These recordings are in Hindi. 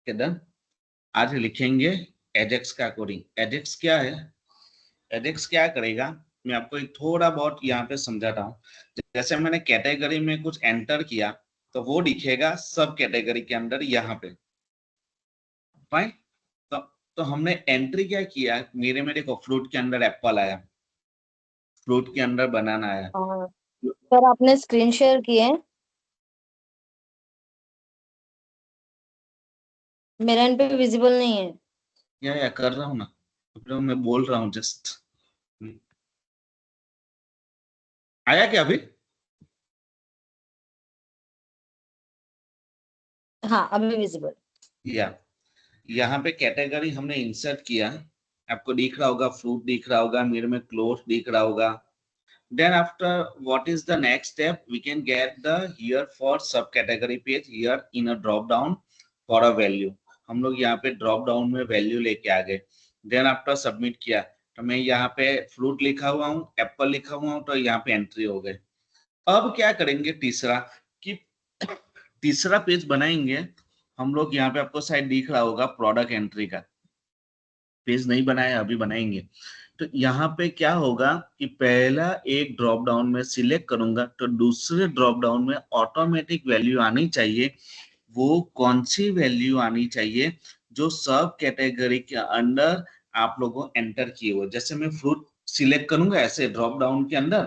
डन। आज लिखेंगे एजेक्स का कोडिंग। एजेक्स क्या है? एजेक्स क्या करेगा, मैं आपको एक थोड़ा बहुत यहाँ पे समझाता हूँ। जैसे मैंने कैटेगरी में कुछ एंटर किया तो वो दिखेगा सब कैटेगरी के अंदर यहाँ पे। फाइन। तो, तो हमने एंट्री क्या किया, मेरे में देखो फ्रूट के अंदर एप्पल आया, फ्रूट के अंदर बनाना आया। हाँ सर, आपने स्क्रीन शेयर किए हैं? मेरे एंड पे विजिबल नहीं है। या कर रहा हूँ ना, तो मैं बोल रहा हूँ जस्ट। आया क्या अभी? हाँ अभी विजिबल। या यहाँ पे कैटेगरी हमने इंसर्ट किया, आपको दिख रहा होगा फ्रूट दिख रहा होगा, मेरे में क्लोथ दिख रहा होगा। Then after, what is the next step? We can get the here for subcategory page here in a drop down for a value. हम लोग यहाँ पे ड्रॉप डाउन में वैल्यू लेके आ गए। देन आफ्टर सबमिट किया तो मैं यहाँ पे फ्रूट लिखा हुआ हूँ, एप्पल लिखा हुआ हूँ, तो यहाँ पे एंट्री हो गए। अब क्या करेंगे तीसरा, कि तीसरा पेज बनाएंगे हम लोग। यहाँ पे आपको शायद दिख रहा होगा प्रोडक्ट एंट्री का पेज नहीं बनाया, अभी बनाएंगे। तो यहाँ पे क्या होगा कि पहला एक ड्रॉप डाउन में सिलेक्ट करूंगा तो दूसरे ड्रॉप डाउन में ऑटोमेटिक वैल्यू आनी चाहिए। वो कौन सी वैल्यू आनी चाहिए? जो सब कैटेगरी के अंदर आप लोगों एंटर किए हुए। जैसे मैं फ्रूट सिलेक्ट करूंगा ऐसे ड्रॉप डाउन के अंदर,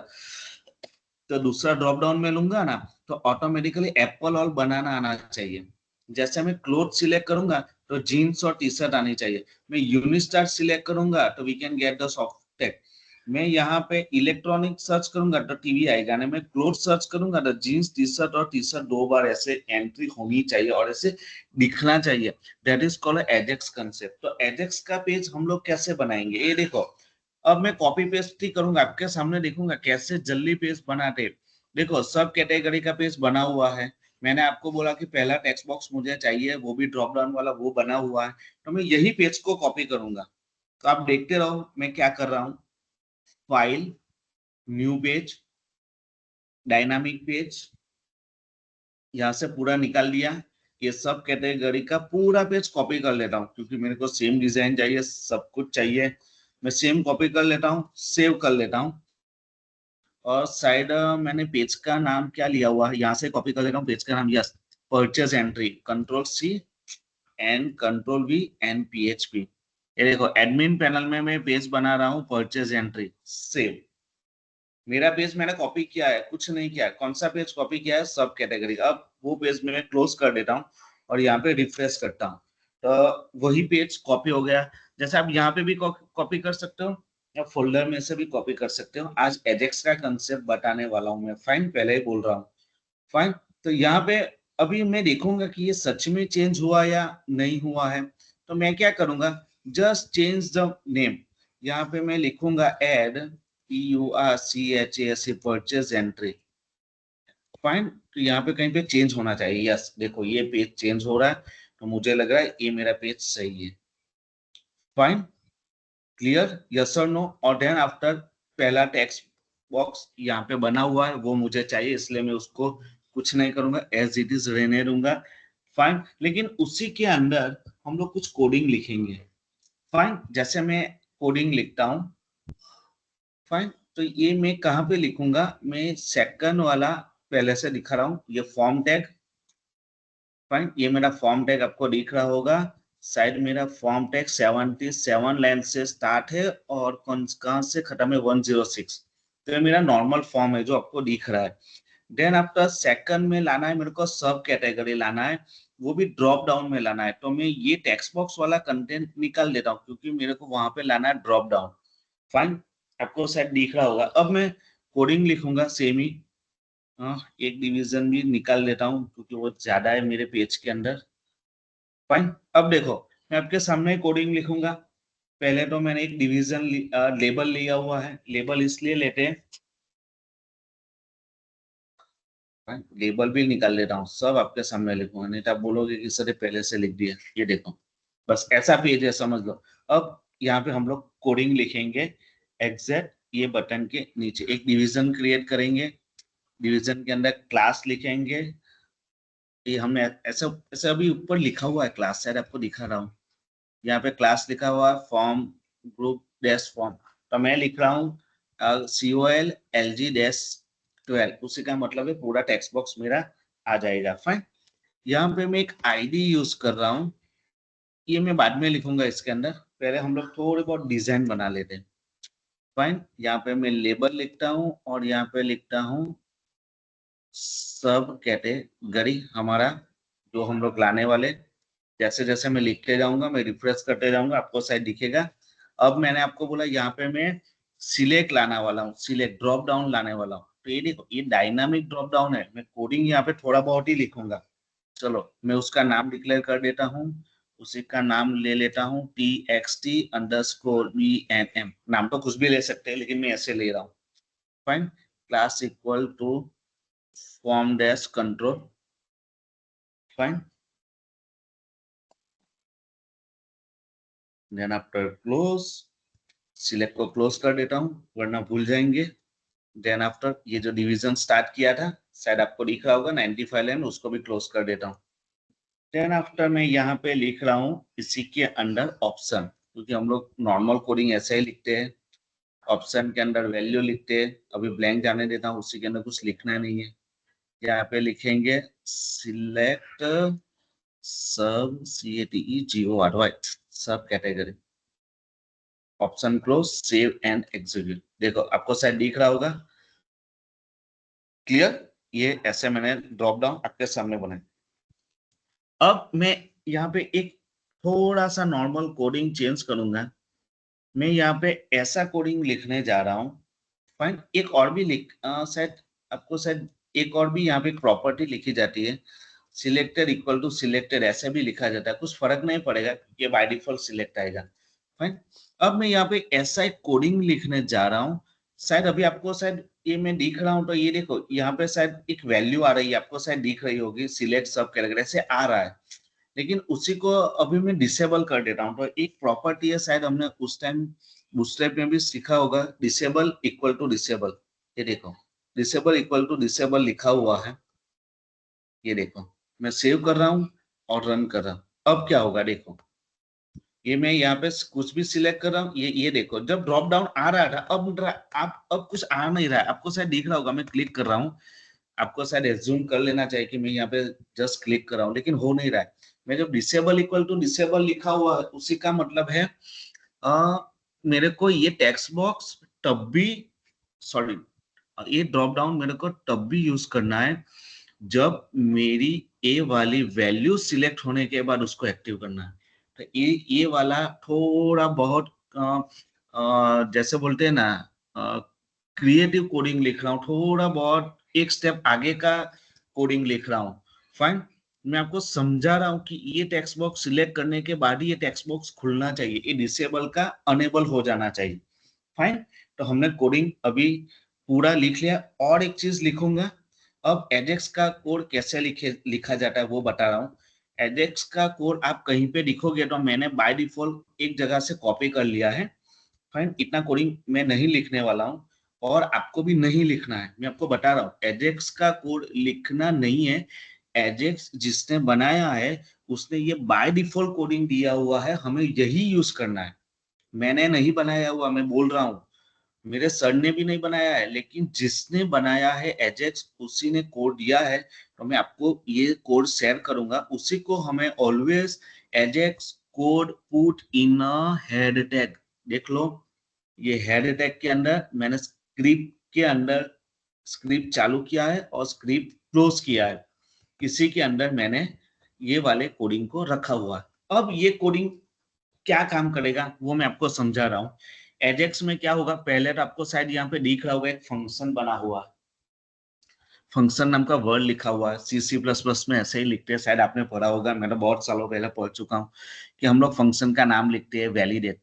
तो दूसरा ड्रॉप डाउन में लूंगा ना, तो ऑटोमेटिकली एप्पल और बनाना आना चाहिए। जैसे मैं क्लोथ सिलेक्ट करूंगा तो जीन्स और टी शर्ट आनी चाहिए। मैं यूनिस्टार सिलेक्ट करूंगा तो we can get the Softech. मैं यहाँ पे इलेक्ट्रॉनिक सर्च करूंगा तो टीवी आएगा ना। मैं क्लोथ सर्च करूंगा तो जीन्स टी शर्ट और टी शर्ट दो बार ऐसे एंट्री होनी चाहिए और ऐसे दिखना चाहिए। That is called Ajax concept. तो एजेक्स का पेज हम लोग कैसे बनाएंगे, ये देखो। अब मैं कॉपी पेस्ट ही करूंगा, आपके सामने देखूंगा कैसे जल्दी पेज बनाते। देखो सब कैटेगरी का पेज बना हुआ है। मैंने आपको बोला कि पहला टेक्स्ट बॉक्स मुझे चाहिए, वो भी ड्रॉप डाउन वाला वो बना हुआ है। तो मैं यही पेज को कॉपी करूंगा। तो आप देखते रहो मैं क्या कर रहा हूँ। File, new page, dynamic page, यहाँ से पूरा निकाल दिया। ये सब कैटेगरी का पूरा पेज कॉपी कर लेता हूँ क्योंकि मेरे को सेम डिजाइन चाहिए, सब कुछ चाहिए। मैं सेम कॉपी कर लेता हूँ, सेव कर लेता हूँ। और साइड मैंने पेज का नाम क्या लिया हुआ है, यहाँ से कॉपी कर लेता हूँ पेज का नाम। Yes, purchase entry, control C and control V and PHP. ये देखो एडमिन पैनल में मैं पेज बना रहा हूँ परचेज एंट्री। सेव। मेरा पेज मैंने कॉपी किया है, कुछ नहीं किया। कौन सा पेज कॉपी किया है? सब कैटेगरी। अब वो पेज मैं क्लोज कर देता हूँ और यहाँ पे रिफ्रेश करता हूँ, तो वही पेज कॉपी हो गया। जैसे आप यहाँ पे भी कॉपी कर सकते हो या फोल्डर में से भी कॉपी कर सकते हो। आज एजेक्स का कंसेप्ट बताने वाला हूँ मैं। फाइन, पहले ही बोल रहा हूँ। फाइन। तो यहाँ पे अभी मैं देखूंगा कि ये सच में चेंज हुआ या नहीं हुआ है। तो मैं क्या करूंगा, जस्ट चेंज द नेम। यहाँ पे मैं लिखूंगा add PURCHAS purchase entry. Fine. तो यहाँ पे कहीं पे चेंज होना चाहिए। यस, देखो ये पेज चेंज हो रहा है, तो मुझे लग रहा है ये मेरा पेज सही है। फाइन, क्लियर, यस और नो। और देन आफ्टर पहला टेक्स्ट बॉक्स यहाँ पे बना हुआ है वो मुझे चाहिए, इसलिए मैं उसको कुछ नहीं करूंगा, एज इट इज रहने दूंगा। फाइन। लेकिन उसी के अंदर हम लोग कुछ कोडिंग लिखेंगे। फाइन। जैसे मैं कोडिंग लिखता हूँ। फाइन। तो ये मैं कहाँ पे लिखूंगा, मैं सेकंड वाला पहले से दिखा रहा हूँ, ये फॉर्म टैग। फाइन। ये मेरा फॉर्म टैग आपको दिख रहा होगा। शायद मेरा फॉर्म टैग 77 लाइन से स्टार्ट है और कहाँ से खत्म है 106। तो ये मेरा नॉर्मल फॉर्म है जो आपको दिख रहा है। देन आफ्टर सेकंड में लाना है मेरे को सब कैटेगरी लाना है, वो भी ड्रॉप डाउन में लाना है। तो मैं ये टेक्स्ट बॉक्स वाला कंटेंट निकाल देता हूँ क्योंकि मेरे को वहां पे लाना है ड्रॉप डाउन। फाइन। आपको शायद दिख रहा होगा। अब मैं कोडिंग लिखूंगा सेम ही। हाँ, एक डिवीजन भी निकाल लेता हूँ क्योंकि वो ज्यादा है मेरे पेज के अंदर। फाइन। अब देखो मैं आपके सामने कोडिंग लिखूंगा। पहले तो मैंने एक डिवीजन लेबल लिया हुआ है। लेबल इसलिए लेते हैं, लेबल भी निकाल लेता हूँ, सब आपके सामने लिखूंगा, नहीं तो आप बोलोगे कि सर पहले से लिख दिया। ये देखो, बस ऐसा पेज है, समझ लो। अब यहाँ पे हम लोग कोडिंग लिखेंगे। एग्जैक्ट ये बटन के नीचे एक डिवीजन क्रिएट करेंगे। डिवीजन के अंदर क्लास लिखेंगे। ये हमने ऐसा ऐसा अभी ऊपर लिखा हुआ है क्लास, शायद आपको दिखा रहा हूँ, यहाँ पे क्लास लिखा हुआ है फॉर्म ग्रुप डैश फॉर्म, तो मैं लिख रहा हूँ COL LG डैश 12, उसी का मतलब है पूरा टेक्स्ट बॉक्स मेरा आ जाएगा। फाइन, यहाँ पे मैं एक आईडी यूज कर रहा हूँ, ये मैं बाद में लिखूंगा इसके अंदर, पहले हम लोग थोड़े बहुत डिजाइन बना लेते हैं। फाइन, यहाँ पे मैं लेबल लिखता हूँ और यहाँ पे लिखता हूँ सब कैटेगरी हमारा जो हम लोग लाने वाले। जैसे जैसे मैं लिखते जाऊंगा, मैं रिफ्रेश करते जाऊंगा, आपको शायद दिखेगा। अब मैंने आपको बोला यहाँ पे मैं सिलेक्ट लाने वाला हूँ, सिलेक्ट ड्रॉप डाउन लाने वाला हूँ, तो ये देखो ये डायनामिक ड्रॉप डाउन है, मैं कोडिंग यहाँ पे थोड़ा बहुत ही लिखूंगा। चलो मैं उसका नाम डिक्लेयर कर देता हूँ, उसी का नाम ले लेता हूँ TXT_BNM, नाम तो कुछ भी ले सकते हैं लेकिन मैं ऐसे ले रहा हूँ। Fine, class equal to form dash control. Fine, then after close, select को क्लोज कर देता हूँ वरना भूल जाएंगे। देन आफ्टर ये जो डिवीजन स्टार्ट किया था शायद आपको दिख रहा होगा 95 लाइन, उसको भी क्लोज कर देता हूँ। देन आफ्टर मैं यहाँ पे लिख रहा हूँ इसी के अंडर ऑप्शन, क्योंकि हम लोग नॉर्मल कोडिंग ऐसे ही लिखते हैं, ऑप्शन के अंदर वैल्यू लिखते हैं। अभी ब्लैंक जाने देता हूँ, उसी के अंदर कुछ लिखना नहीं है। यहाँ पे लिखेंगे सिलेक्ट सब CATEGORY सब category, option close, save and execute. देखो आपको शायद दिख रहा होगा क्लियर, ये ऐसे मैंने ड्रॉप डाउन आपके सामने बनाए। अब मैं यहाँ पे एक थोड़ा सा नॉर्मल कोडिंग चेंज करूंगा, मैं यहाँ पे ऐसा कोडिंग लिखने जा रहा हूँ। फाइन, एक और भी लिख शायद आपको शायद एक और भी यहाँ पे प्रॉपर्टी लिखी जाती है, सिलेक्टेड इक्वल टू सिलेक्टेड, ऐसे भी लिखा जाता है, कुछ फर्क नहीं पड़ेगा, ये बाय डिफॉल्ट सिलेक्ट आएगा। फाइन, अब मैं यहाँ पे ऐसा एक कोडिंग लिखने जा रहा हूँ, शायद अभी आपको शायद ये मैं दिख रहा हूँ, तो ये देखो यहाँ पे शायद एक वैल्यू आ रही है, आपको शायद दिख रही होगी सिलेक्ट सब कैटेगरी से आ रहा है, लेकिन उसी को अभी मैं डिसेबल कर देता हूँ। तो एक प्रॉपर्टी है, शायद हमने उस टाइम बूटस्ट्रैप में भी सीखा होगा, डिसेबल इक्वल टू डिसेबल। ये देखो डिसेबल इक्वल टू डिसेबल लिखा हुआ है, ये देखो मैं सेव कर रहा हूँ और रन कर रहा हूँ। अब क्या होगा देखो, ये मैं यहाँ पे कुछ भी सिलेक्ट कर रहा हूँ, ये देखो जब ड्रॉप डाउन आ रहा था, आप अब कुछ आ नहीं रहा है, आपको शायद दिख रहा होगा मैं क्लिक कर रहा हूँ, आपको शायद एज्यूम कर लेना चाहिए कि मैं यहाँ पे जस्ट क्लिक कर रहा हूँ, लेकिन हो नहीं रहा है। मैं जब डिसेबल इक्वल टू डिसेबल लिखा हुआ है, उसी का मतलब है मेरे को ये टेक्स्ट बॉक्स तब भी, सॉरी, ये ड्रॉप डाउन मेरे को तब भी यूज करना है जब मेरी ए वाली वैल्यू सिलेक्ट होने के बाद उसको एक्टिव करना है। तो ये वाला थोड़ा बहुत जैसे बोलते हैं ना क्रिएटिव कोडिंग लिख रहा हूँ, थोड़ा बहुत एक स्टेप आगे का कोडिंग लिख रहा हूँ। फाइन, मैं आपको समझा रहा हूँ कि ये टेक्स्ट बॉक्स सिलेक्ट करने के बाद ही ये टेक्स्ट बॉक्स खुलना चाहिए, ये डिसेबल का अनेबल हो जाना चाहिए। फाइन, तो हमने कोडिंग अभी पूरा लिख लिया, और एक चीज लिखूंगा। अब एजेक्स का कोड कैसे लिखा जाता है वो बता रहा हूँ। एजेक्स का कोड आप कहीं पे लिखोगे तो मैंने बाय डिफॉल्ट एक जगह से कॉपी कर लिया है। फाइन, इतना कोडिंग मैं नहीं लिखने वाला हूँ और आपको भी नहीं लिखना है, मैं आपको बता रहा हूँ एजेक्स का कोड लिखना नहीं है। एजेक्स जिसने बनाया है उसने ये बाय डिफॉल्ट कोडिंग दिया हुआ है, हमें यही यूज करना है। मैंने नहीं बनाया हुआ, मैं बोल रहा हूँ मेरे सर ने भी नहीं बनाया है, लेकिन जिसने बनाया है एजेक्स उसी ने कोड दिया है, तो मैं आपको ये कोड शेयर करूंगा, उसी को हमें always Ajax code put in a head tag. देख लो ये हेड टैग के अंदर मैंने स्क्रिप्ट के अंदर स्क्रिप्ट चालू किया है और स्क्रिप्ट क्लोज किया है, इसी के अंदर मैंने ये वाले कोडिंग को रखा हुआ है। अब ये कोडिंग क्या काम करेगा वो मैं आपको समझा रहा हूँ। एजेक्स में क्या होगा, पहले तो आपको शायद यहाँ पे दिख रहा होगा एक फंक्शन बना हुआ, फंक्शन नाम का वर्ड लिखा हुआ है, C++ में ऐसे ही लिखते हैं, शायद आपने पढ़ा होगा, मैं तो बहुत सालों पहले पढ़ चुका हूँ कि हम लोग फंक्शन का नाम लिखते हैं वैलिडेट,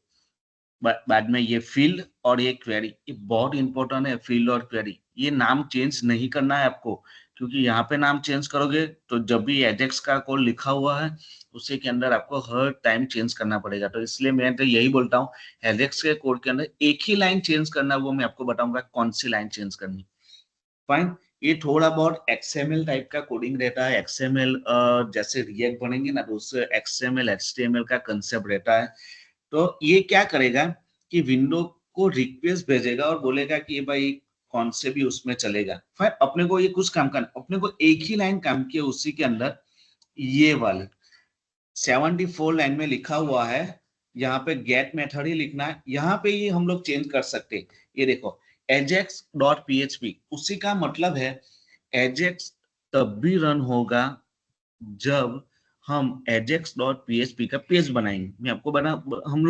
बाद में ये फील्ड और ये क्वेरी, ये बहुत इंपॉर्टेंट है। फील्ड और क्वेरी ये नाम चेंज नहीं करना है आपको, क्योंकि यहाँ पे नाम चेंज करोगे तो जब भी एजेक्स का कोड लिखा हुआ है उसी के अंदर आपको हर टाइम चेंज करना पड़ेगा। तो इसलिए मैं तो यही बोलता हूँ एजेक्स के कोड के अंदर एक ही लाइन चेंज करना है, वो मैं आपको बताऊंगा कौन सी लाइन चेंज करनी। फाइन, ये थोड़ा बहुत XML टाइप का कोडिंग रहता है। XML जैसे रिएक्ट बनेंगे ना तो उससे XML HTML का कंसेप्ट रहता है। तो ये क्या करेगा कि विंडो को रिक्वेस्ट भेजेगा और बोलेगा कि भाई कौन से भी उसमें चलेगा। फिर अपने को ये कुछ काम करना, अपने को एक ही लाइन काम किया उसी के अंदर, ये वाले 74 लाइन में लिखा हुआ है, यहाँ पे गेट मेथड ही लिखना है। यहाँ पे ये हम लोग चेंज कर सकते हैं। ये देखो ajax.php, उसी का मतलब है ajax तब भी रन होगा जब हम ajax.php का पेज बनाएंगे। मैं आपको हम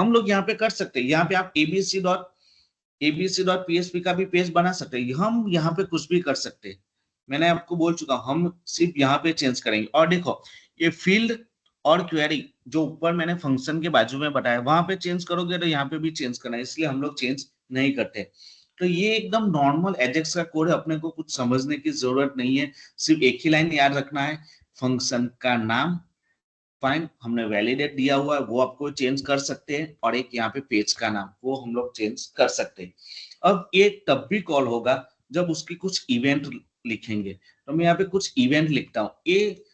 लोग यहाँ पे कर सकते हैं। यहाँ पे आप abc.php का भी पेज बना सकते हैं। हम यहाँ पे कुछ भी कर सकते हैं। मैंने आपको बोल चुका हूं, हम सिर्फ यहाँ पे चेंज करेंगे। और देखो ये फील्ड और क्वेरी जो ऊपर मैंने फंक्शन के बाजू में बताया, वहां पे चेंज करोगे तो यहाँ पे भी चेंज करना है, इसलिए हम लोग चेंज नहीं करते। तो ये एकदम नॉर्मल एजेक्स का कोड है, अपने को कुछ समझने की जरूरत नहीं है। सिर्फ एक ही लाइन याद रखना है, फंक्शन का नाम, फाइन, हमने वैलिडेट दिया हुआ है वो आपको चेंज कर सकते हैं, और एक यहाँ पे पेज का नाम वो हम लोग चेंज कर सकते हैं। अब ये तब भी कॉल होगा जब उसकी कुछ इवेंट लिखेंगे। तो मैं यहाँ पे कुछ इवेंट लिखता हूँ। ये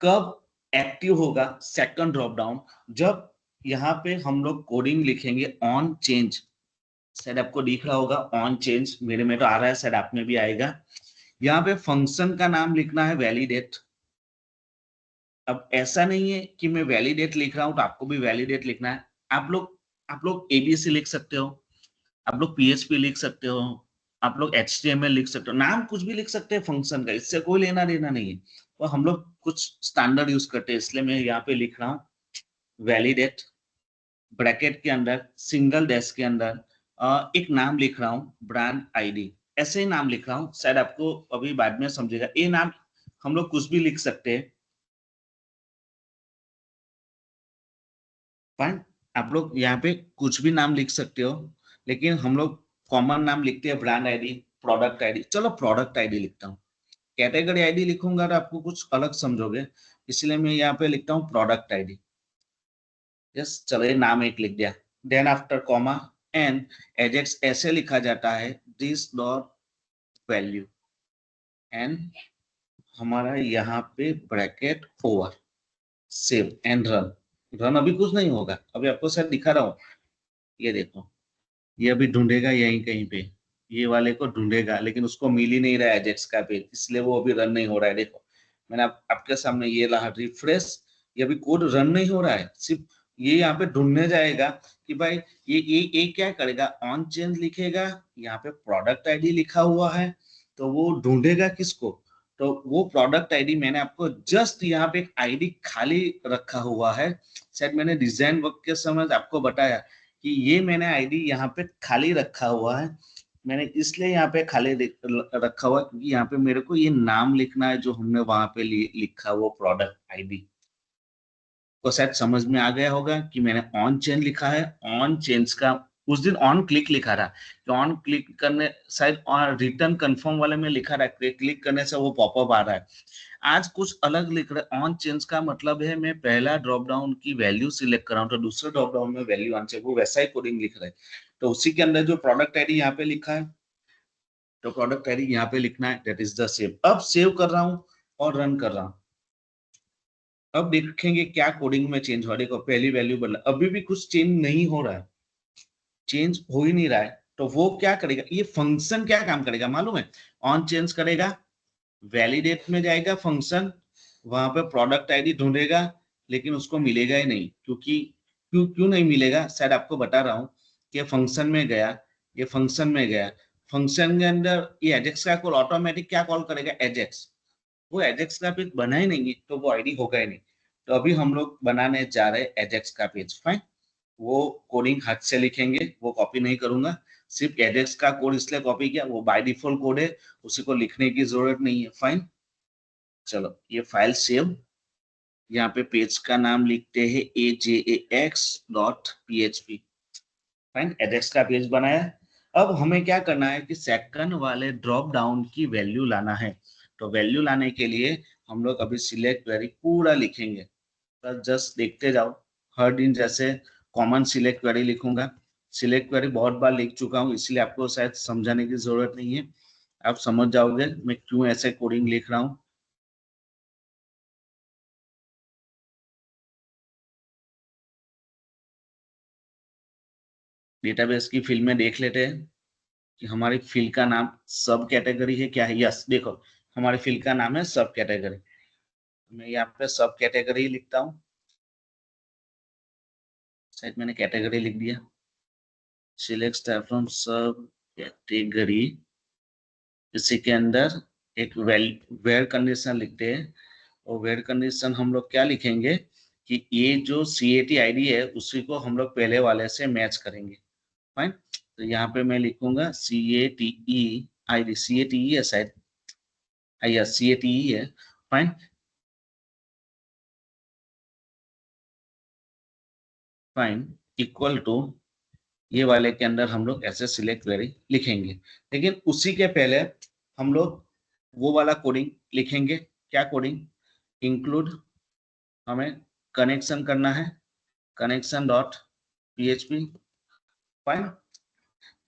कब एक्टिव होगा? सेकंड ड्रॉप डाउन, जब यहाँ पे हम लोग कोडिंग लिखेंगे ऑन चेंज। शायद आपको दिख रहा होगा ऑन चेंज, मेरे में तो आ रहा है, शायद आप में भी आएगा। यहाँ पे फंक्शन का नाम लिखना है वैलिडेट। अब ऐसा नहीं है कि मैं वैलिडेट लिख रहा हूं तो आपको भी वैलिडेट लिखना है। आप लोग एबीसी लिख सकते हो, आप लोग पीएचपी लिख सकते हो, आप लोग एचटीएमएल लिख सकते हो, नाम कुछ भी लिख सकते हैं फंक्शन का, इससे कोई लेना देना नहीं है। तो हम लोग कुछ स्टैंडर्ड यूज करते हैं, इसलिए मैं यहाँ पे लिख रहा हूँ वैलिडेट, ब्रैकेट के अंदर सिंगल डैश के अंदर एक नाम लिख रहा हूँ ब्रांड आईडी। ऐसे ही नाम लिख रहा हूँ, शायद आपको अभी बाद में समझेगा। ये नाम हम लोग कुछ भी लिख सकते हैं, फाइन। आप लोग यहाँ पे कुछ भी नाम लिख सकते हो, लेकिन हम लोग कॉमन नाम लिखते हैं ब्रांड आईडी, प्रोडक्ट आईडी। चलो प्रोडक्ट आईडी लिखता हूँ। कैटेगरी आईडी लिखूंगा तो आपको कुछ अलग समझोगे, इसलिए मैं यहाँ पे लिखता हूँ प्रोडक्ट आईडी। यस, चलो ये नाम एक लिख दिया। Then after comma and Ajax ऐसे लिखा जाता है दिस डॉट वैल्यू एंड हमारा यहाँ पे bracket over, save and run. Run अभी कुछ नहीं होगा, अभी आपको शायद दिखा रहा हूँ। ये देखो, ये अभी ढूंढेगा यहीं कहीं पे, ये वाले को ढूंढेगा, लेकिन उसको मिल ही नहीं रहा है एजेक्स का पेज, इसलिए वो अभी रन नहीं हो रहा है। देखो मैंने आपके सामने ये रहा रिफ्रेश, ये अभी कोड रन नहीं हो रहा है, सिर्फ ये यहाँ पे ढूंढने जाएगा कि भाई ये क्या करेगा, ऑन चेंज लिखेगा, यहाँ पे प्रोडक्ट आईडी लिखा हुआ है, तो वो ढूंढेगा किसको? तो वो प्रोडक्ट आईडी, मैंने आपको जस्ट यहाँ पे एक आईडी खाली रखा हुआ है, शायद मैंने डिजाइन वर्क के समय आपको बताया कि ये मैंने आईडी यहाँ पे खाली रखा हुआ है। मैंने इसलिए यहाँ पे खाली रखा हुआ है क्योंकि यहाँ पे मेरे को ये नाम लिखना है जो हमने वहां पे लिखा वो प्रोडक्ट आईडी। तो शायद समझ में आ गया होगा कि मैंने ऑन चेंज लिखा है। ऑन चेंज का उस दिन ऑन क्लिक लिखा था, कि ऑन क्लिक करने, शायद रिटर्न कंफर्म वाले में लिखा रहा है क्लिक करने से वो पॉपअप आ रहा है। आज कुछ अलग लिख रहा है। ऑन चेंज का मतलब है मैं पहला ड्रॉप डाउन की वैल्यू सिलेक्ट कर रहा हूँ तो दूसरे ड्रॉप डाउन में वैल्यू आने चाहिए, वो वैसा ही कोडिंग लिख रहा है। तो उसी के अंदर जो प्रोडक्ट आईडी यहाँ पे लिखा है, तो प्रोडक्ट आईडी यहाँ पे लिखना है, दैट इज द सेव। अब सेव कर रहा हूँ और रन कर रहा हूँ। अब देखेंगे क्या कोडिंग में चेंज हो रहा है। देखो पहली वैल्यू बदला, अभी भी कुछ चेंज नहीं हो रहा है, चेंज हो ही नहीं रहा है। तो वो क्या करेगा, ये फंक्शन क्या काम करेगा मालूम है? ऑन चेंज करेगा, वैलिडेट में जाएगा फंक्शन, वहां पे प्रोडक्ट आईडी ढूंढेगा, लेकिन उसको मिलेगा ही नहीं। क्योंकि क्यों नहीं मिलेगा, शायद आपको बता रहा हूँ कि फंक्शन में गया, ये फंक्शन में गया, फंक्शन के अंदर ये एजेक्स का कॉल ऑटोमेटिक क्या कॉल करेगा, एजेक्स। वो एजेक्स का पेज बना ही नहीं है तो वो आईडी होगा ही नहीं। तो अभी हम लोग बनाने जा रहे हैं एजेक्स का पेज, फाइन। वो कोडिंग हाथ से लिखेंगे, वो कॉपी नहीं करूंगा। सिर्फ एजेक्स का कोड इसलिए कॉपी किया, वो बाय डिफॉल्ट कोड है, उसी को लिखने की जरूरत नहीं है, फाइन। चलो ये फाइल सेव, यहाँ पे पेज का नाम लिखते हैं ajax.php, फाइन। एजेक्स का पेज बनाया। अब हमें क्या करना है कि सेकंड वाले ड्रॉप डाउन की वैल्यू लाना है। तो वैल्यू लाने के लिए हम लोग अभी सिलेक्ट क्वेरी पूरा लिखेंगे, तो जस्ट देखते जाओ। हर दिन जैसे कॉमन सिलेक्ट क्वेरी लिखूंगा। सिलेक्ट क्वेरी बहुत बार लिख चुका हूँ, इसलिए आपको शायद समझाने की जरूरत नहीं है। आप समझ जाओगे मैं क्यों ऐसे कोडिंग लिख रहा हूँ। डेटाबेस की फील्ड में देख लेते हैं कि हमारी फील्ड का नाम सब कैटेगरी है क्या है। यस, देखो हमारी फील्ड का नाम है सब कैटेगरी। मैं यहाँ पे सब कैटेगरी लिखता हूँ। शायद मैंने कैटेगरी लिख दिया। सिलेक्ट स्टार फ्रॉम सब कैटेगरी, इसी के अंदर एक वेयर कंडीशन लिखते हैं। और वेयर कंडीशन हम लोग क्या लिखेंगे कि ये जो CAT ID है उसी को हम लोग पहले वाले से मैच करेंगे। फाइन, तो यहाँ पे मैं लिखूंगा CATE ID, CATE है शायद, यस CATE है। फाइन, फाइन इक्वल टू ये वाले के अंदर हम लोग ऐसे सिलेक्ट क्वेरी लिखेंगे। लेकिन उसी के पहले हम लोग वो वाला कोडिंग लिखेंगे। क्या कोडिंग? इंक्लूड, हमें कनेक्शन करना है, connection dot PHP। Fine,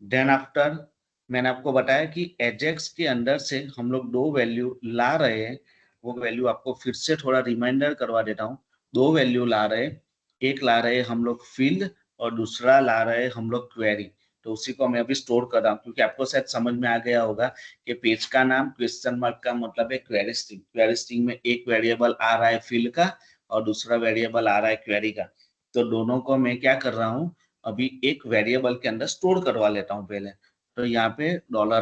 then after मैंने आपको बताया कि एजेक्स के अंदर से हम लोग दो वैल्यू ला रहे हैं। वो वैल्यू आपको फिर से थोड़ा रिमाइंडर करवा देता हूँ। दो वैल्यू ला रहे, एक ला रहे हम लोग फील्ड और दूसरा ला रहे हम लोग क्वेरी। तो उसी को मैं अभी स्टोर कर रहा हूँ, क्योंकि आपको शायद समझ में आ गया होगा कि पेज का नाम क्वेश्चन मार्क का मतलब है क्वेरी स्ट्रिंग। क्वेरी स्ट्रिंग में एक वेरिएबल आ रहा है फील्ड का और दूसरा वेरिएबल आ रहा है क्वेरी का। तो दोनों को मैं क्या कर रहा हूँ, अभी एक वेरिएबल के अंदर स्टोर करवा लेता हूँ पहले। तो यहाँ पे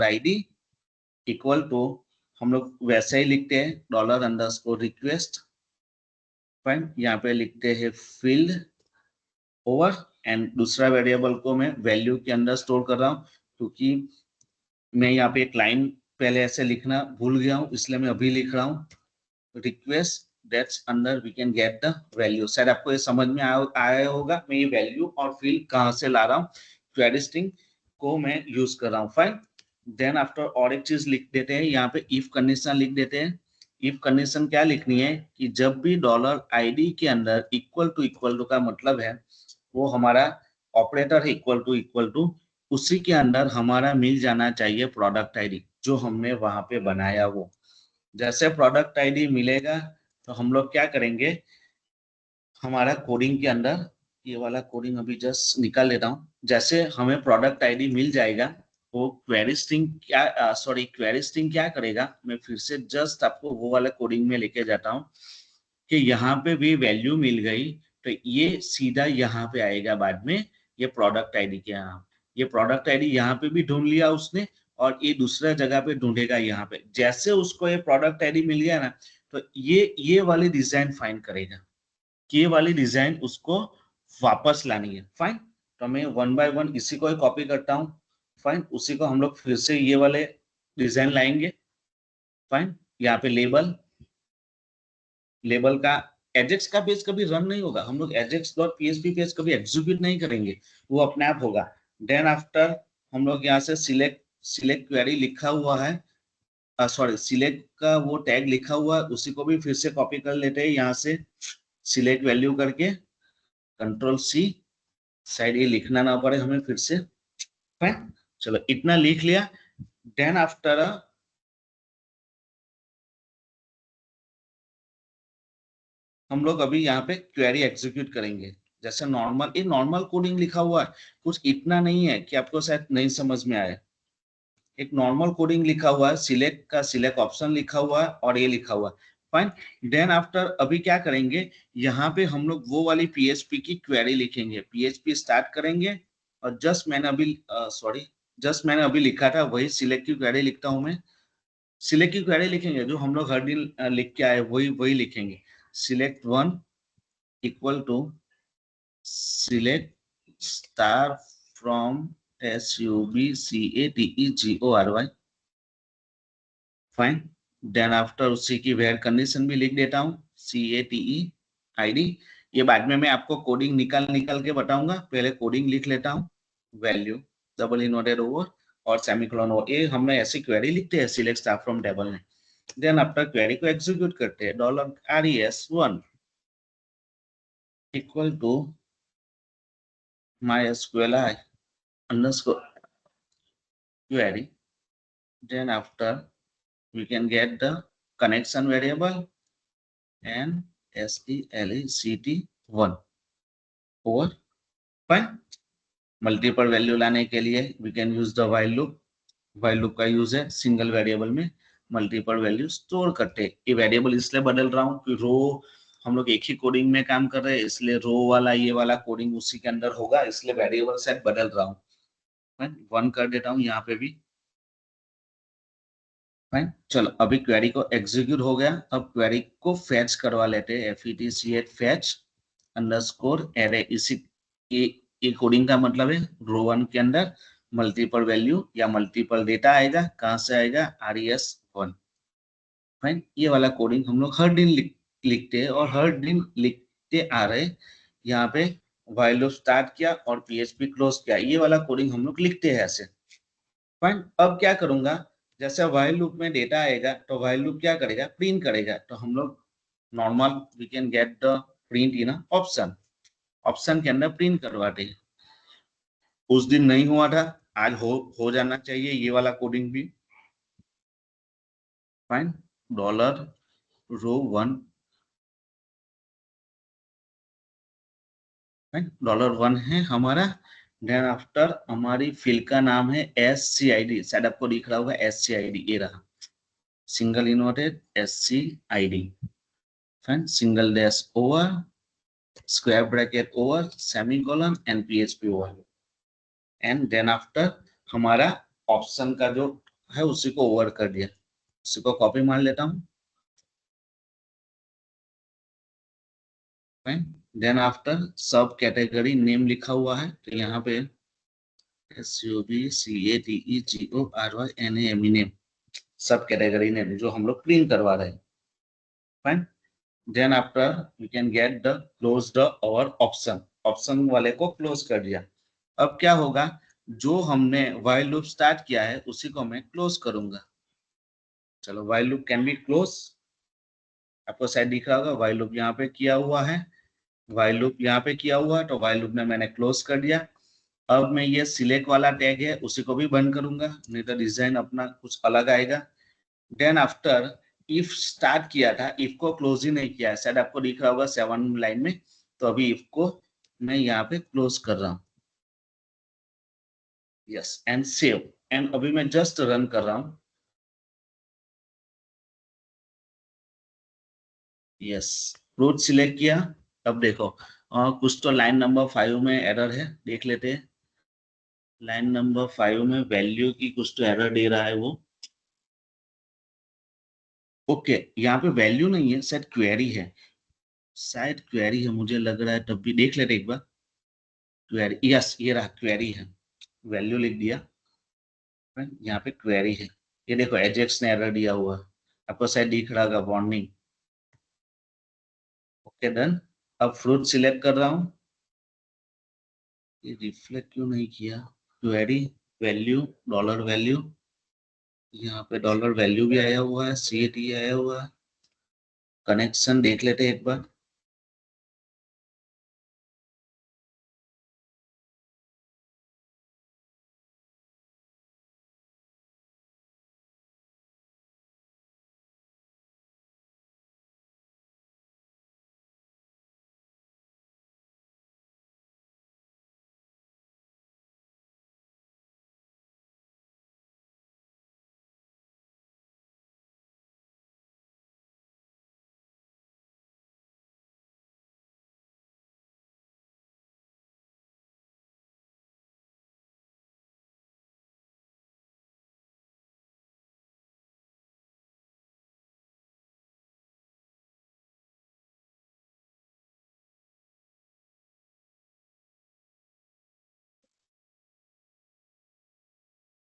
$ID इक्वल टू हम लोग वैसे ही लिखते हैं $_request। फाइन, यहाँ पे लिखते हैं फील्ड ओवर, एंड दूसरा वेरिएबल को मैं वैल्यू के अंदर स्टोर कर रहा हूँ, क्योंकि मैं यहाँ पे एक लाइन पहले ऐसे लिखना भूल गया हूँ, इसलिए मैं अभी लिख रहा हूँ request that's under we can get the value. शायद आपको ये समझ में आया होगा मैं ये वैल्यू और फील्ड कहाँ से ला रहा हूँ। क्वेरी स्ट्रिंग को मैं यूज कर रहा हूँ। फाइन, देन आफ्टर और एक चीज लिख देते हैं, यहाँ पे इफ कंडीशन लिख देते हैं। इफ कंडीशन क्या लिखनी है कि जब भी $ID के अंदर इक्वल टू का मतलब है वो हमारा ऑपरेटर है इक्वल टू, उसी के अंदर हमारा मिल जाना चाहिए प्रोडक्ट ID जो हमने वहां पे बनाया। वो जैसे प्रोडक्ट ID मिलेगा तो हम लोग क्या करेंगे, हमारा कोडिंग के अंदर ये वाला कोडिंग अभी जस्ट निकाल लेता हूँ। जैसे हमें प्रोडक्ट ID मिल जाएगा, वो क्वेरी स्ट्रिंग क्या क्वेरी स्ट्रिंग क्या करेगा, मैं फिर से जस्ट आपको वो वाला कोडिंग में लेके जाता हूँ कि यहाँ पे भी वैल्यू मिल गई तो ये सीधा यहाँ पे आएगा बाद में, ये प्रोडक्ट ID के यहाँ। ये प्रोडक्ट ID यहाँ पे भी ढूंढ लिया उसने और ये दूसरा जगह पे ढूंढेगा यहाँ पे। जैसे उसको ये प्रोडक्ट ID मिल गया ना, तो ये वाली डिजाइन फाइंड करेगा कि ये वाली डिजाइन उसको वापस लानी है। फाइन, तो मैं वन बाय वन इसी को कॉपी करता हूँ। फाइन, उसी को हम लोग फिर से ये वाले डिजाइन लाएंगे। फाइन, यहाँ पे लेबल का एजेक्स का पेज कभी रन नहीं होगा, हम लोग ajax.php पेज कभी एग्जीक्यूट नहीं करेंगे, वो अपने आप होगा। देन आफ्टर हम लोग यहाँ से सिलेक्ट क्वेरी लिखा हुआ है, सिलेक्ट का वो टैग लिखा हुआ है, उसी को भी फिर से कॉपी कर लेते हैं यहाँ से सिलेक्ट वैल्यू करके Ctrl+C, शायद ये लिखना ना पड़े हमें फिर से। फाइन, चलो इतना लिख लिया। देन आफ्टर हम लोग अभी यहाँ पे क्वेरी एग्जीक्यूट करेंगे। जैसे नॉर्मल, ये नॉर्मल कोडिंग लिखा हुआ है, कुछ इतना नहीं है कि आपको शायद नहीं समझ में आए। एक नॉर्मल कोडिंग लिखा हुआ है, सिलेक्ट का सिलेक्ट ऑप्शन लिखा हुआ है और ये लिखा हुआ है। फाइन, देन आफ्टर अभी क्या करेंगे, यहाँ पे हम लोग वो वाली PHP की क्वेरी लिखेंगे। PHP स्टार्ट करेंगे और जस्ट मैंने अभी लिखा था वही सिलेक्ट की क्वेरी लिखता हूँ मैं। सिलेक्ट की क्वेरी लिखेंगे जो हम लोग हर दिन लिख के आए, वही वही लिखेंगे। Select one equal to select star from SUBCATEGORY। Fine, then after उसी की वेयर कंडीशन भी लिख देता हूँ CATE ID। ये बाद में मैं आपको कोडिंग निकाल के बताऊंगा, पहले कोडिंग लिख लेता हूँ। वैल्यू डबल इनवर्टेड ओवर और सेमीकोलन ओवर, ये हमने ऐसी क्वेरी लिखते हैं सिलेक्ट स्टार फ्रॉम टेबल में। देन आफ्टर क्वेरी को एग्जीक्यूट करते हैं $RES1 equal to MySQLi underscore query then after we can get the connection variable and select1 over fine. Multiple value लाने के लिए we can use the while loop. While loop का यूज है सिंगल वेरिएबल में मल्टीपल वैल्यू स्टोर करते। ये वेरिएबल इसलिए बदल रहा हूँ कि रो हम लोग एक ही कोडिंग में काम कर रहे हैं, इसलिए रो वाला ये वाला कोडिंग उसी के अंदर होगा, इसलिए वेरिएबल सेट बदल रहा हूँ। वन कर देता हूँ यहाँ पे भी। फाइन, चलो अभी क्वेरी को एग्जीक्यूट हो गया। अब क्वेरी को फैच करवा लेते हैं, fetch fetch अंडरस्कोर एरे। इसी ये कोडिंग का मतलब है रो 1 के अंदर मल्टीपल वैल्यू या मल्टीपल डेटा आएगा। कहां से आएगा? res1। फाइन, ये वाला कोडिंग हम लोग हर दिन लिखते हैं और हर दिन लिखते आ रहे। यहाँ पे व्हाइल लूप स्टार्ट किया और PHP क्लोज किया, ये वाला कोडिंग हम लोग लिखते हैं ऐसे। फाइन, अब क्या करूंगा, जैसे व्हाइल लूप में डेटा आएगा तो व्हाइल लूप क्या करेगा? प्रिंट करेगा। तो हम लोग normal we can get the print in option, option के अंदर प्रिंट करवाते हैं। उस दिन नहीं हुआ था, आज हो जाना चाहिए ये वाला कोडिंग भी। फाइन, $1 $1 है हमारा। देन आफ्टर हमारी फील्ड का नाम है SCID, शायद आपको दिख रहा होगा SCID, ये रहा single inverted SCID। Fine, single dash over square bracket over semicolon and PHP over. And then after हमारा ऑप्शन का जो है उसी को ओवर कर दिया। उसी को कॉपी मार लेता हूँ। Then after subcategory name लिखा हुआ है, तो यहाँ पे SUBCATEGORYNAME name, subcategory name जो हम लोग प्रिंट करवा रहे हैं। Fine, then after we can get the close the और ऑप्शन, ऑप्शन वाले को क्लोज कर दिया। अब क्या होगा, जो हमने व्हाइल लूप स्टार्ट किया है उसी को मैं क्लोज करूंगा। चलो while loop can be close, आपको शायद दिख रहा होगा व्हाइल लूप यहाँ पे किया हुआ है, व्हाइल लूप यहाँ पे किया हुआ है, तो व्हाइल लूप ने मैंने क्लोज कर दिया। अब मैं ये सिलेक्ट वाला टैग है उसी को भी बंद करूंगा, नहीं तो डिजाइन अपना कुछ अलग आएगा। देन आफ्टर इफ स्टार्ट किया था, इफ को क्लोज ही नहीं किया है, शायद आपको दिख रहा होगा 7 लाइन में, तो अभी इफ को मैं यहाँ पे क्लोज कर रहा हूँ। यस, एंड सेव, एंड अभी मैं जस्ट रन कर रहा हूँ। यस, फ्रूट सिलेक्ट किया। अब देखो कुछ तो लाइन नंबर 5 में एरर है, देख लेते हैं। लाइन नंबर 5 में वैल्यू की कुछ तो एरर दे रहा है वो। ओके, यहाँ पे वैल्यू नहीं है, शायद क्वेरी है, शायद क्वेरी है मुझे लग रहा है, तब भी देख लेते एक बार। क्वेरी, यस ये रहा क्वेरी है, वैल्यू लिख दिया। यहाँ पे क्वेरी है, ये देखो एजेक्स ने एरर दिया हुआ, आपको शायद दिख रहा होगा वार्निंग। ओके डन, अब फ्रूट सिलेक्ट कर रहा हूँ। ये रिफ्लेक्ट क्यों नहीं किया? क्वेरी वैल्यू डॉलर वैल्यू, यहाँ पे डॉलर वैल्यू भी आया हुआ है, CAT आया हुआ है। कनेक्शन देख लेते हैं एक बार।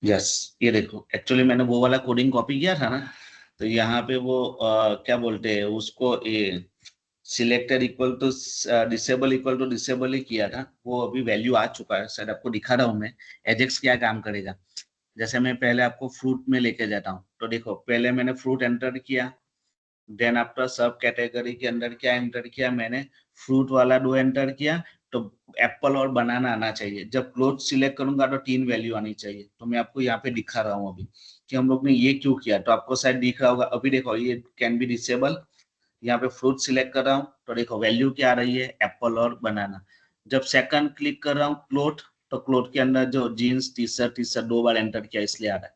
यस, ये देखो एक्चुअली मैंने वो वाला कोडिंग कॉपी किया था ना, तो यहाँ पे वो क्या बोलते हैं उसको, ये सिलेक्टेड इक्वल टू डिसेबल ही किया था, वो अभी वैल्यू आ चुका है, शायद आपको दिखा रहा हूँ मैं। एजेक्स क्या काम करेगा, जैसे मैं पहले आपको फ्रूट में लेके जाता हूँ, तो देखो पहले मैंने फ्रूट एंटर किया। देन आफ्टर सब कैटेगरी के अंदर क्या एंटर किया मैंने? फ्रूट वाला 2 एंटर किया। तो एप्पल और बनाना आना चाहिए। जब क्लोथ सिलेक्ट करूंगा तो 3 वैल्यू आनी चाहिए। तो मैं आपको यहाँ पे दिखा रहा हूँ अभी कि हम लोग ने ये क्यों किया। तो आपको शायद दिख रहा होगा, अभी देखो ये कैन बी डिसेबल। यहाँ पे फ्रूट सिलेक्ट कर रहा हूँ तो देखो वैल्यू क्या आ रही है, एप्पल और बनाना। जब सेकंड क्लिक कर रहा हूँ क्लोथ, तो क्लोथ के अंदर जो जीन्स टी शर्ट 2 बार एंटर किया इसलिए आ रहा है।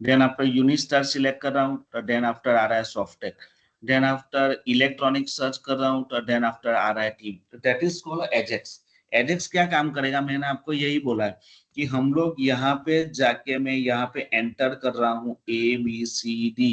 देन आफ्टर यूनिस्टार सिलेक्ट कर रहा हूँ तो देन आफ्टर आ रहा है Softech. Then after electronic search कर रहा हूँ तो देन आफ्टर आ रहा है team. That is called Ajax. Ajax क्या काम करेगा, मैंने आपको यही बोला है कि हम लोग यहाँ पे जाके मैं यहाँ पे एंटर कर रहा हूँ ABCD,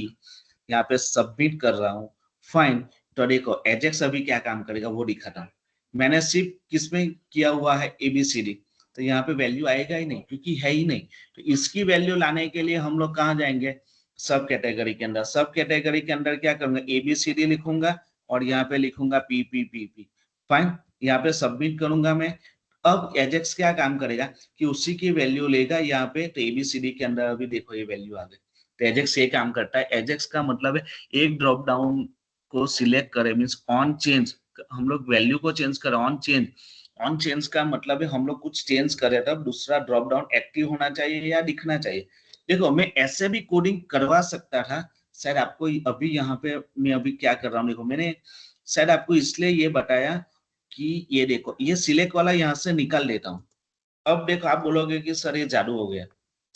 यहाँ पे सबमिट कर रहा हूँ। फाइन। तो देखो एजेक्स अभी क्या काम करेगा वो दिखाता हूँ। मैंने सिर्फ किसमें किया हुआ है ABCD, तो यहाँ पे वैल्यू आएगा ही नहीं क्योंकि है ही नहीं। तो इसकी वैल्यू लाने के लिए हम लोग कहाँ जाएंगे, सब कैटेगरी के अंदर। सब कैटेगरी के अंदर क्या करूंगा, ABCD लिखूंगा और यहाँ पे लिखूंगा PPPP। फाइन। यहाँ पे सबमिट करूंगा मैं। अब एजेक्स क्या काम करेगा कि उसी की वैल्यू लेगा यहाँ पे। तो ABCD के अंदर अभी देखो ये वैल्यू आ गई। तो एजेक्स ये काम करता है। एजेक्स का मतलब है एक ड्रॉप डाउन को सिलेक्ट करे, मीन्स ऑन चेंज, हम लोग वैल्यू को चेंज करें। ऑन चेंज, ऑन चेंज का मतलब है हम लोग कुछ चेंज करें तब दूसरा ड्रॉप डाउन एक्टिव होना चाहिए या दिखना चाहिए। देखो मैं ऐसे भी कोडिंग करवा सकता था, शायद आपको अभी यहाँ पे मैं अभी क्या कर रहा हूँ, देखो मैंने शायद आपको इसलिए ये बताया कि ये देखो ये सिलेक्ट वाला यहाँ से निकाल देता हूँ। अब देखो आप बोलोगे कि सर ये जादू हो गया।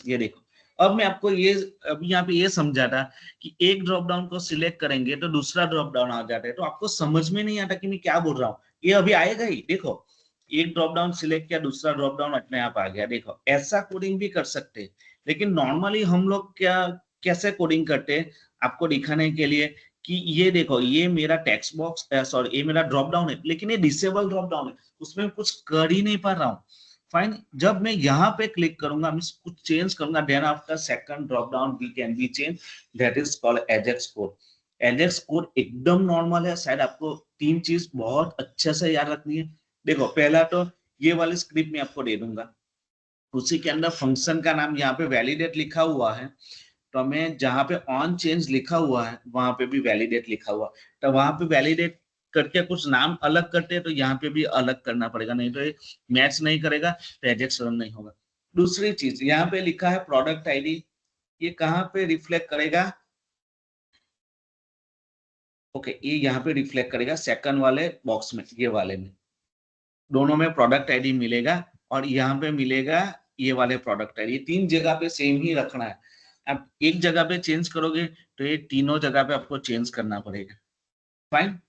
ये देखो अब मैं आपको ये अभी यहाँ पे ये समझा था कि एक ड्रॉप डाउन को सिलेक्ट करेंगे तो दूसरा ड्रॉप डाउन आ जाता है। तो आपको समझ में नहीं आता कि मैं क्या बोल रहा हूँ, ये अभी आएगा ही। देखो एक ड्रॉप डाउन सिलेक्ट किया, दूसरा ड्रॉप डाउन अपने आप आ गया। देखो ऐसा कोडिंग भी कर सकते हैं। लेकिन नॉर्मली हम लोग क्या कैसे कोडिंग करते हैं, आपको दिखाने के लिए कि ये देखो ये मेरा टेक्स्ट बॉक्स, सॉरी ये मेरा ड्रॉप डाउन है लेकिन ये डिसेबल ड्रॉप डाउन है, उसमें कुछ कर ही नहीं पा रहा हूँ। फाइन। जब मैं यहाँ पे क्लिक करूंगा, मैं कुछ चेंज करूंगा, then after second drop down we can be change. That is called Ajax code. Ajax code एकदम नॉर्मल है। शायद आपको 3 चीज बहुत अच्छे से याद रखनी है। देखो पहला तो ये वाली स्क्रिप्ट में आपको दे दूंगा, उसी के अंदर फंक्शन का नाम यहाँ पे वैलिडेट लिखा हुआ है। तो मैं जहाँ पे ऑन चेंज लिखा हुआ है वहां पे भी वैलिडेट लिखा हुआ, तो वहां पे वैलिडेट करके कुछ नाम अलग करते हैं तो यहाँ पे भी अलग करना पड़ेगा, नहीं तो ये मैच नहीं करेगा तो एजेक्स रन नहीं होगा। दूसरी चीज यहाँ पे लिखा है प्रोडक्ट आईडी, ये कहाँ पे रिफ्लेक्ट करेगा, ओके ये यहाँ पे रिफ्लेक्ट करेगा सेकंड वाले बॉक्स में, ये वाले में दोनों में प्रोडक्ट आईडी मिलेगा और यहाँ पे मिलेगा ये वाले प्रोडक्ट आईडी। 3 जगह पे सेम ही रखना है। आप एक जगह पे चेंज करोगे तो ये तीनों जगह पे आपको चेंज करना पड़ेगा। फाइन।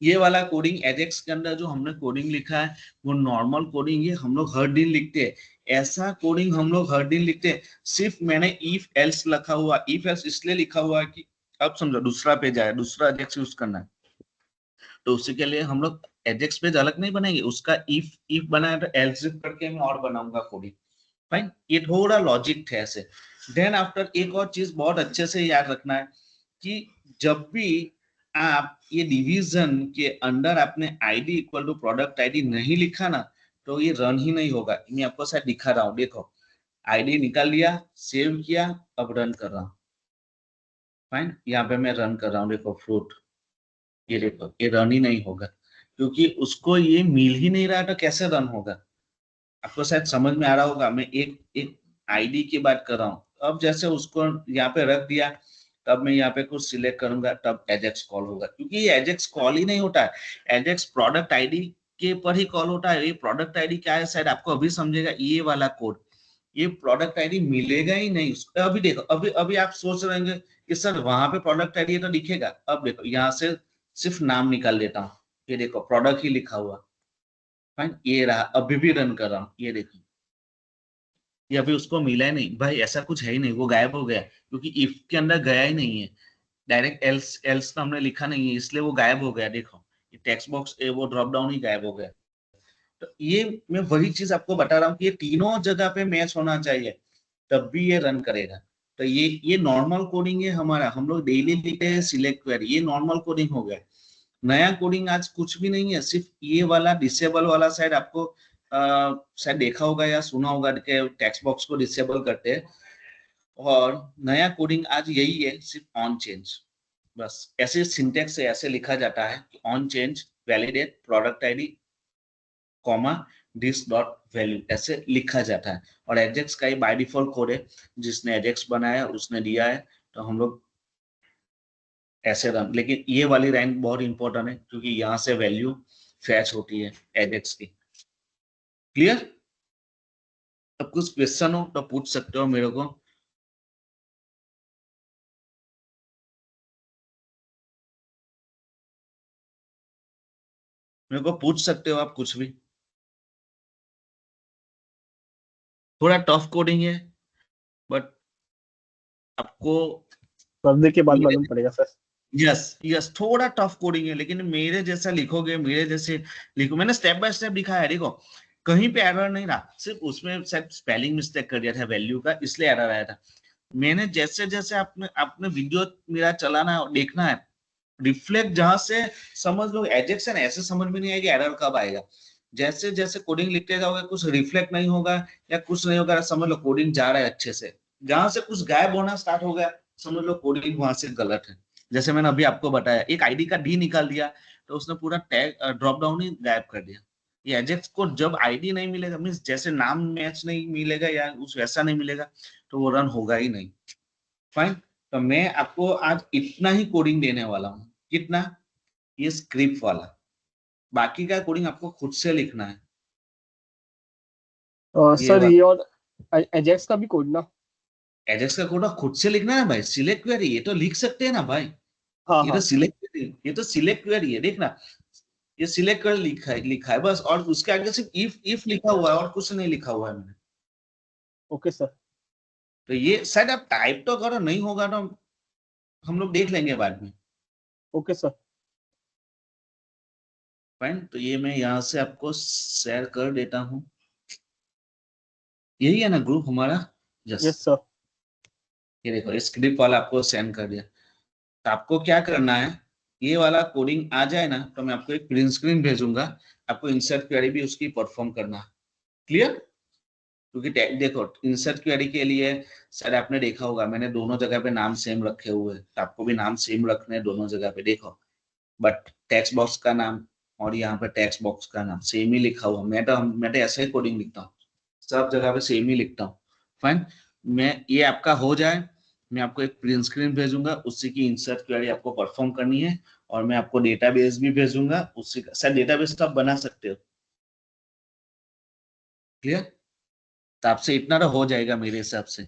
ये वाला कोडिंग एजेक्स के अंदर जो हमने कोडिंग लिखा है वो नॉर्मल कोडिंग है, हम लोग हर दिन लिखते हैं। ऐसा कोडिंग हम लोग हर दिन लिखते हैं। सिर्फ मैंने इफ एल्स लिखा हुआ, इफ एल्स इसलिए लिखा हुआ है कि अब समझो दूसरा पेज आया, दूसरा एजेक्स यूज करना है तो उसी के लिए हम लोग एजेक्स पेज अलग नहीं बनाएंगे, उसका इफ इफ बनाया तो एल्स इफ करके मैं और बनाऊंगा कोडिंग। फाइन। ये थोड़ा लॉजिक थे ऐसे। देन आफ्टर एक और चीज बहुत अच्छे से याद रखना है कि जब भी आप ये डिवीजन के अंदर आपने ID equal to product ID नहीं लिखा ना तो ये रन ही नहीं होगा। मैं आपको शायद दिखा रहा हूँ, देखो आईडी निकाल लिया, सेव किया, अब रन कर रहा हूँ। फाइन। यहाँ पे मैं रन कर रहा हूँ, देखो फ्रूट, ये देखो ये रन ही नहीं होगा क्योंकि उसको ये मिल ही नहीं रहा तो कैसे रन होगा। आपको शायद समझ में आ रहा होगा, मैं एक एक आईडी की बात कर रहा हूँ। अब जैसे उसको यहाँ पे रख दिया, तब मैं यहाँ पे कुछ सिलेक्ट करूंगा तब एजेक्स कॉल होगा, क्योंकि ये एजेक्स कॉल ही नहीं होता है। एजेक्स प्रोडक्ट आईडी के पर ही कॉल होता है। ये प्रोडक्ट आईडी क्या है शायद आपको अभी समझेगा, ये वाला कोड, ये प्रोडक्ट आईडी मिलेगा ही नहीं उसका। अभी देखो अभी अभी आप सोच रहे होंगे कि सर वहां पे प्रोडक्ट आईडी तो दिखेगा। अब देखो यहाँ से सिर्फ नाम निकाल देता हूँ, ये देखो प्रोडक्ट ही लिखा हुआ। फाइन। ये रहा, अभी भी रन कर रहा हूँ, ये देखो ये अभी उसको मिला ही नहीं। भाई ऐसा कुछ है ही नहीं, वो गायब हो गया क्योंकि इफ के अंदर गया ही नहीं है। डायरेक्ट एल्स एल्स तो हमने लिखा नहीं है इसलिए वो गायब हो गया। देखो ये टेक्स्ट बॉक्स वो ड्रॉप डाउन ही गायब हो गया। तो ये मैं वही चीज आपको बता रहा हूँ कि ये तीनों जगह पे मैच होना चाहिए तब भी ये रन करेगा। तो ये नॉर्मल कोडिंग है हमारा, हम लोग डेली लिखते हैं सिलेक्ट क्वेरी, ये नॉर्मल कोडिंग हो गया। नया कोडिंग आज कुछ भी नहीं है, सिर्फ ये वाला डिसेबल वाला शायद आपको शायद देखा होगा या सुना होगा कि टेक्स्ट बॉक्स को डिसेबल करते हैं। और नया कोडिंग आज यही है, सिर्फ ऑन चेंज। बस ऐसे सिंटेक्स से ऐसे लिखा जाता है कि on change validate product ID comma this dot value ऐसे लिखा जाता है। और एजेक्स का ही बाय डिफॉल्ट कोड है, जिसने एजेक्स बनाया उसने दिया है, तो हम लोग ऐसे रन। लेकिन ये वाली रैंक बहुत इंपॉर्टेंट है क्योंकि यहाँ से वैल्यू फैच होती है एजेक्स की। क्लियर? अब कुछ क्वेश्चन हो तो पूछ सकते हो मेरे को। मेरे को पूछ सकते हो आप कुछ भी। थोड़ा टफ कोडिंग है बट आपको पढ़ने के बाद मेरे मालूम पड़ेगा सर। यस यस थोड़ा टफ कोडिंग है, लेकिन मेरे जैसा लिखोगे, मेरे जैसे लिखो। मैंने स्टेप बाय स्टेप लिखा है, देखो कहीं पे एरर नहीं रहा, सिर्फ उसमें शायद स्पेलिंग मिस्टेक कर दिया था वैल्यू का, इसलिए एरर आया था। मैंने जैसे जैसे आपने आपने वीडियो मेरा चलाना देखना है, रिफ्लेक्ट जहां से समझ लो एजेक्शन ऐसे समझ में नहीं आएगी एरर कब आएगा। जैसे जैसे कोडिंग लिखते जाओगे कुछ रिफ्लेक्ट नहीं होगा या कुछ नहीं होगा, समझ लो कोडिंग जा रहा है अच्छे से। जहां से कुछ गायब होना स्टार्ट हो गया, समझ लो कोडिंग वहां से गलत है। जैसे मैंने अभी आपको बताया, एक आईडी का डी निकाल दिया तो उसने पूरा टैग ड्रॉप डाउन ही गायब कर दिया। ये एजेक्स को जब आईडी नहीं मिलेगा, मीन्स जैसे नाम मैच नहीं मिलेगा या उस वैसा नहीं मिलेगा, तो वो रन होगा ही नहीं। फाइन। तो मैं आपको आज इतना ही कोडिंग देने वाला हूँ। कितना? ये स्क्रिप्ट वाला। बाकी का कोडिंग आपको खुद से लिखना है। ये सर ये और एजेक्स का भी कोड ना? एजेक्स का कोड खुद से लिखना है भाई। सिलेक्ट क्वेरी ये तो लिख सकते हैं ना भाई। हाँ ये तो हाँ। सिलेक्ट क्वेरी, ये तो सिलेक्ट क्वेरी है, देखना। ये सिलेक्ट कर लिखा है बस, और उसके आगे सिर्फ इफ लिखा हुआ है और कुछ नहीं लिखा हुआ है मैंने। Okay sir. तो ये शायद आप टाइप तो करो, नहीं होगा तो हम लोग देख लेंगे बाद में। Okay sir. फाइन। तो ये मैं यहाँ से आपको शेयर कर देता हूँ। यही है ना ग्रुप हमारा? Yes yes. सर। ये देखो स्क्रिप्ट वाला आपको सेंड कर दिया। तो आपको क्या करना है, ये वाला कोडिंग आ जाए ना तो मैं आपको एक प्रिंट स्क्रीन भेजूंगा, आपको इंसर्ट क्वेरी भी उसकी परफॉर्म करना है। क्लियर? क्योंकि देखो इंसर्ट क्वेरी के लिए सर आपने देखा होगा मैंने दोनों जगह पे नाम सेम रखे हुए हैं, तो आपको भी नाम सेम रखने हैं दोनों जगह पे, देखो। बट टेक्स्ट बॉक्स का नाम और यहाँ पे टेक्स्ट बॉक्स का नाम सेम ही लिखा हुआ। मैं तो ऐसे ही कोडिंग लिखता हूँ, सब जगह पे सेम ही लिखता हूँ। फाइन। मैं ये आपका हो जाए, मैं आपको एक प्रिंट स्क्रीन भेजूंगा, उसी की इंसर्ट क्वेरी आपको परफॉर्म करनी है। और मैं आपको डेटाबेस भी भेजूंगा, उसी का सर डेटाबेस तो आप बना सकते हो। क्लियर? तो आपसे इतना तो हो जाएगा मेरे हिसाब से।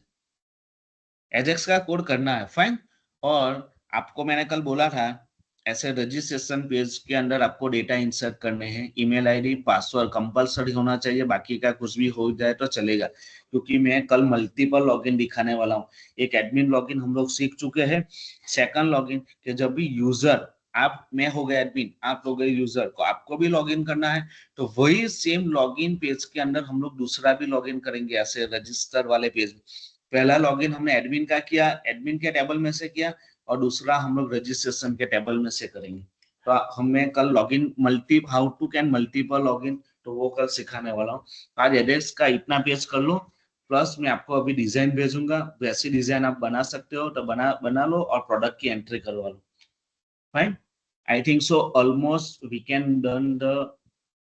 एजेक्स का कोड करना है। फाइन। और आपको मैंने कल बोला था ऐसे रजिस्ट्रेशन पेज के अंदर आपको डेटा इंसर्ट करने हैं, ईमेल आईडी पासवर्ड कंपलसरी होना चाहिए, बाकी का कुछ भी हो जाए तो चलेगा। क्योंकि मैं कल मल्टीपल लॉगिन दिखाने वाला हूँ। एक एडमिन लॉगिन हम लोग सीख चुके हैं, सेकंड लॉगिन कि जब भी यूजर, आप मैं हो गया एडमिन, आप हो गए यूजर, को आपको भी लॉगिन करना है, तो वही सेम लॉगिन पेज के अंदर हम लोग दूसरा भी लॉगिन करेंगे ऐसे रजिस्टर वाले पेज में। पहला लॉगिन हमने एडमिन का किया, एडमिन के टेबल में से किया, और दूसरा हम लोग रजिस्ट्रेशन के टेबल में से करेंगे। तो हमें कल login how to can multiple login, तो वो कल सिखाने वाला हूँ। आज एडेक्स का इतना पेज कर लो, प्लस मैं आपको अभी डिजाइन भेजूंगा, वैसी डिजाइन आप बना सकते हो तो बना बना लो और प्रोडक्ट की एंट्री करवा लो। Fine. I think so almost we can done the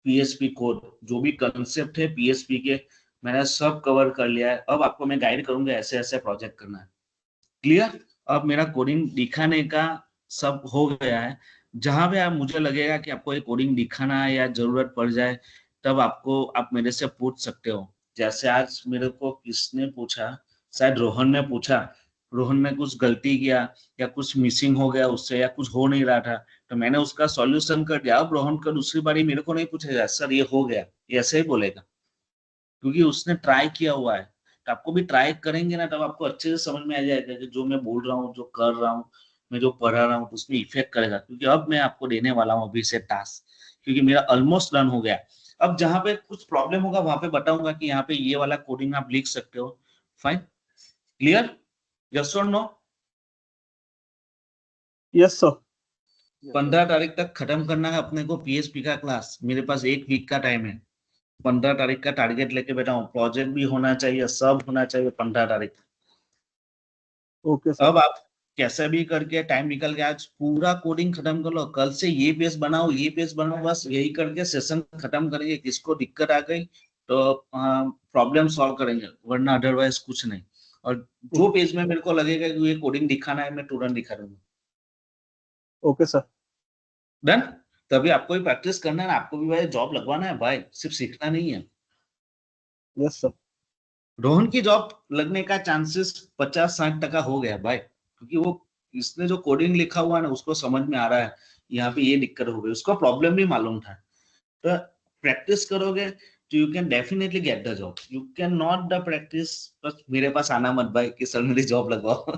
PHP code. जो भी कंसेप्ट है पीएचपी के मैंने सब कवर कर लिया है। अब आपको मैं गाइड करूंगा ऐसे ऐसे प्रोजेक्ट करना है। क्लियर? अब मेरा कोडिंग दिखाने का सब हो गया है। जहां पे आप मुझे लगेगा कि आपको ये कोडिंग दिखाना है या जरूरत पड़ जाए, तब आप मेरे से पूछ सकते हो। जैसे आज मेरे को किसने पूछा, शायद रोहन ने पूछा, रोहन ने कुछ गलती किया या कुछ मिसिंग हो गया उससे या कुछ हो नहीं रहा था, तो मैंने उसका सॉल्यूशन कर दिया। अब रोहन का दूसरी बारी मेरे को नहीं पूछेगा सर ये हो गया, ये ऐसे ही बोलेगा, क्योंकि उसने ट्राई किया हुआ है। तो आपको भी ट्राई करेंगे ना, तब आपको अच्छे से समझ में आ जाएगा कि जो मैं बोल रहा हूँ, जो कर रहा हूँ, मैं जो पढ़ा रहा हूँ, तो उसमें इफेक्ट करेगा। क्योंकि अब मैं आपको देने वाला हूँ अभी से टास्क, क्योंकि मेरा ऑलमोस्ट डन हो गया। अब जहां पे कुछ प्रॉब्लम होगा वहां पे बताऊंगा कि यहाँ पे ये वाला कोडिंग आप लिख सकते हो। फाइन। क्लियर? यस और नो? Yes sir. 15 तारीख तक खत्म करना है अपने को पीएचपी का क्लास। मेरे पास 1 वीक का टाइम है। 15 तारीख का टारगेट लेके बैठा हूँ। प्रोजेक्ट भी होना चाहिए, सब होना चाहिए 15 तारीख। Okay sir. अब आप कैसे भी करके टाइम निकल के आज पूरा कोडिंग खत्म कर लो, कल से ये पेज बनाओ, ये पेज बनाओ, बस यही करके सेशन खत्म करेंगे। किसको दिक्कत आ गई तो प्रॉब्लम सॉल्व करेंगे, वरना अदरवाइज कुछ नहीं। और जो पेज में मेरे को लगेगा कि ये कोडिंग दिखाना है, मैं तुरंत दिखा दूंगा। Okay sir. डन। तभी आपको भी प्रैक्टिस करना है, आपको भी भाई जॉब लगवाना है भाई, सिर्फ सीखना नहीं है। Yes sir. रोहन की जॉब लगने का चांसेस 50-60% हो गया भाई, क्योंकि वो इसने जो कोडिंग लिखा हुआ है ना उसको समझ में आ रहा है यहाँ पे ये दिक्कत हो गई, उसको प्रॉब्लम भी मालूम था। तो प्रैक्टिस करोगे तो you can definitely get the job. You can not the practice, बस मेरे पास आना मत भाई कि सर मेरी जॉब लगवाओ।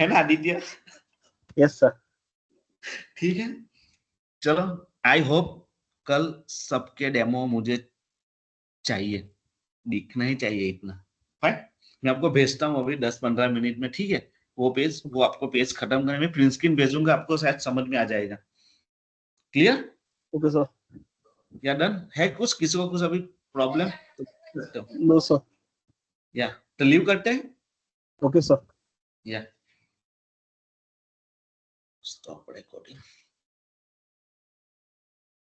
है ना आदित्य? Yes sir. ठीक है, चलो। आई होप कल सबके डेमो मुझे चाहिए, दिखना ही चाहिए इतना। फाइन, मैं आपको भेजता हूँ अभी 10-15 मिनट में, ठीक है? वो पेज, वो आपको पेज खत्म करने में प्रिंट स्क्रीन भेजूंगा, आपको शायद समझ में आ जाएगा। Clear okay sir. या डन है? कुछ किसी को कुछ अभी प्रॉब्लम? No sir. या तो लीव करते हैं। Okay sir. या स्टॉप रिकॉर्डिंग।